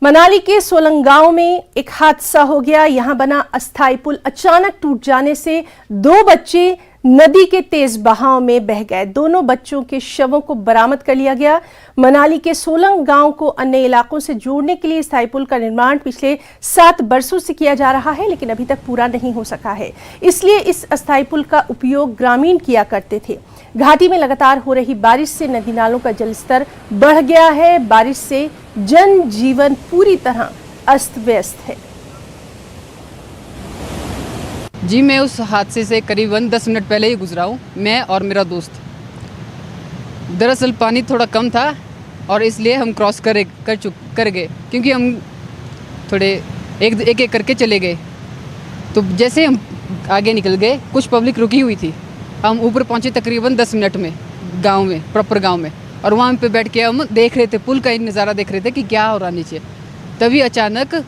मनाली के सोलंग गांव में एक हादसा हो गया। यहां बना अस्थायी पुल अचानक टूट जाने से दो बच्चे नदी के तेज बहाव में बह गए। दोनों बच्चों के शवों को बरामद कर लिया गया। मनाली के सोलंग गांव को अन्य इलाकों से जोड़ने के लिए अस्थायी पुल का निर्माण पिछले 7 वर्षों से किया जा रहा है, लेकिन अभी तक पूरा नहीं हो सका है। इसलिए इस अस्थायी पुल का उपयोग ग्रामीण किया करते थे। घाटी में लगातार हो रही बारिश से नदी नालों का जलस्तर बढ़ गया है। बारिश से जनजीवन पूरी तरह अस्त व्यस्त है। जी, मैं उस हादसे से करीबन 10 मिनट पहले ही गुजरा हूँ, मैं और मेरा दोस्त। दरअसल पानी थोड़ा कम था और इसलिए हम क्रॉस कर गए, क्योंकि हम थोड़े एक करके चले गए। तो जैसे हम आगे निकल गए, कुछ पब्लिक रुकी हुई थी। हम ऊपर पहुँचे तकरीबन 10 मिनट में, गांव में, प्रॉपर गांव में, और वहाँ पे बैठ के हम देख रहे थे, पुल का नज़ारा देख रहे थे कि क्या हो रहा नीचे। तभी अचानक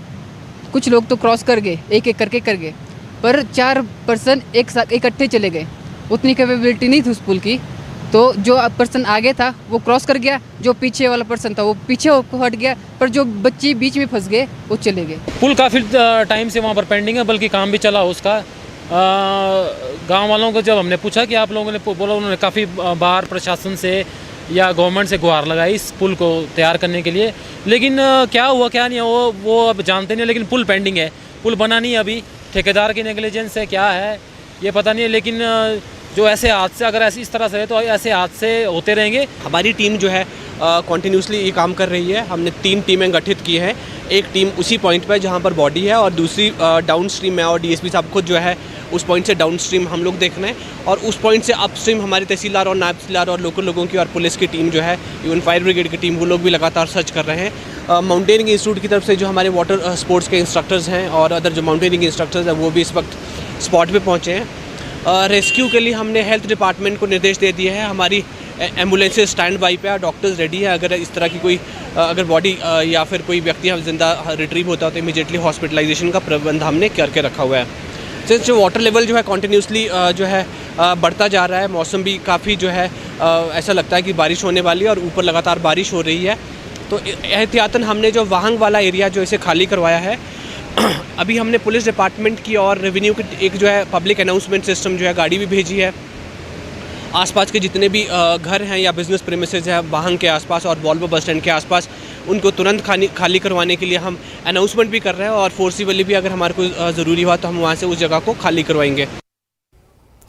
कुछ लोग तो क्रॉस कर गए, एक करके कर गए, पर 4 पर्सन एक साथ इकट्ठे चले गए। उतनी कैपेबिलिटी नहीं थी उस पुल की, तो जो पर्सन आगे था वो क्रॉस कर गया, जो पीछे वाला पर्सन था वो पीछे हट गया, पर जो बच्चे बीच में फंस गए वो चले गए। पुल काफ़ी टाइम से वहाँ पर पेंडिंग है, बल्कि काम भी चला उसका। गांव वालों को जब हमने पूछा कि आप लोगों ने बोला, उन्होंने काफ़ी बार प्रशासन से या गवर्नमेंट से गुहार लगाई इस पुल को तैयार करने के लिए, लेकिन क्या हुआ क्या नहीं हुआ वो अब जानते नहीं। लेकिन पुल पेंडिंग है, पुल बना नहीं अभी। ठेकेदार की नेग्लिजेंस है, क्या है ये पता नहीं है, लेकिन जो ऐसे हादसे अगर ऐसे इस तरह से है तो ऐसे हादसे होते रहेंगे। हमारी टीम जो है कॉन्टीन्यूसली ये काम कर रही है। हमने 3 टीमें गठित की हैं। एक टीम उसी पॉइंट पर जहाँ पर बॉडी है, और दूसरी डाउन स्ट्रीम है, और डीएसपी साहब खुद जो है उस पॉइंट से डाउन स्ट्रीम हम लोग देख रहे हैं, और उस पॉइंट से अप स्ट्रीम हमारे तहसीलदार और नायब तहसीलदार और लोकल लोगों की और पुलिस की टीम जो है, इवन फायर ब्रिगेड की टीम, वो लोग भी लगातार सर्च कर रहे हैं। माउंटेनिंग इंस्टीट्यूट की तरफ से जो हमारे वाटर स्पोर्ट्स के इंस्ट्रक्टर्स हैं और अदर जो माउंटेनिंग इंस्ट्रक्टर्स हैं वो भी इस वक्त स्पॉट पे पहुँचे हैं। रेस्क्यू के लिए हमने हेल्थ डिपार्टमेंट को निर्देश दे दिए हैं। हमारी एम्बुलेंसेज स्टैंड बाई पे, डॉक्टर्स रेडी है। अगर इस तरह की कोई अगर बॉडी या फिर कोई व्यक्ति हम जिंदा रिट्रीव होता है तो इमीडिएटली हॉस्पिटलाइजेशन का प्रबंध हमने करके रखा हुआ है। तो जो वाटर लेवल जो है कॉन्टीन्यूसली जो है बढ़ता जा रहा है। मौसम भी काफ़ी जो है ऐसा लगता है कि बारिश होने वाली है, और ऊपर लगातार बारिश हो रही है। तो एहतियातन हमने जो वाहंग वाला एरिया जो इसे खाली करवाया है। अभी हमने पुलिस डिपार्टमेंट की और रेवेन्यू की एक जो है पब्लिक अनाउंसमेंट सिस्टम जो है गाड़ी भी भेजी है। आसपास के जितने भी घर हैं या बिज़नेस प्रीमिसेस हैं वाहंग के आसपास और वॉल्वो बस स्टैंड के आसपास, उनको तुरंत खाली करवाने के लिए हम अनाउंसमेंट भी कर रहे हैं, और फोर्सिबली भी अगर हमारे को ज़रूरी हुआ तो हम वहाँ से उस जगह को खाली करवाएंगे।